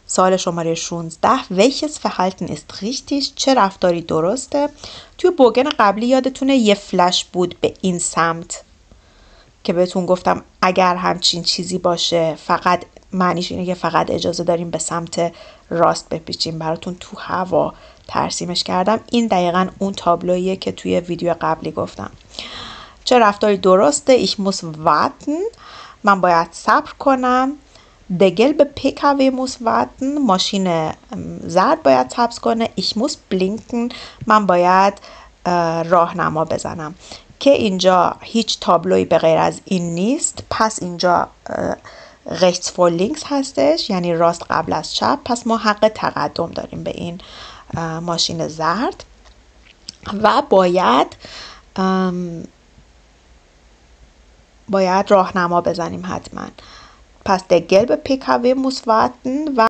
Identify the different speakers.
Speaker 1: سوال شماره 16. Welches Verhalten ist richtig؟ چه رفتاری درسته؟ توی بوگن قبلی یادتونه یه فلش بود به این سمت که بهتون گفتم اگر همچین چیزی باشه فقط معنیش اینه که فقط اجازه داریم به سمت راست بپیچیم. براتون تو هوا ترسیمش کردم. این دقیقاً اون تابلوییه که توی ویدیو قبلی گفتم. چه رفتاری درسته؟ Ich muss warten. من باید صبر کنم. Der gelbe PKW muss warten. ماشین زرد باید صبر کنه. Ich muss blinken. من باید راهنما بزنم. که اینجا هیچ تابلویی به غیر از این نیست، پس اینجا rechts vor links هستش، یعنی راست قبل از چپ. پس ما حق تقدم داریم به این ماشین زرد و باید راهنما بزنیم حتما. پس der gelbe PKW muss warten و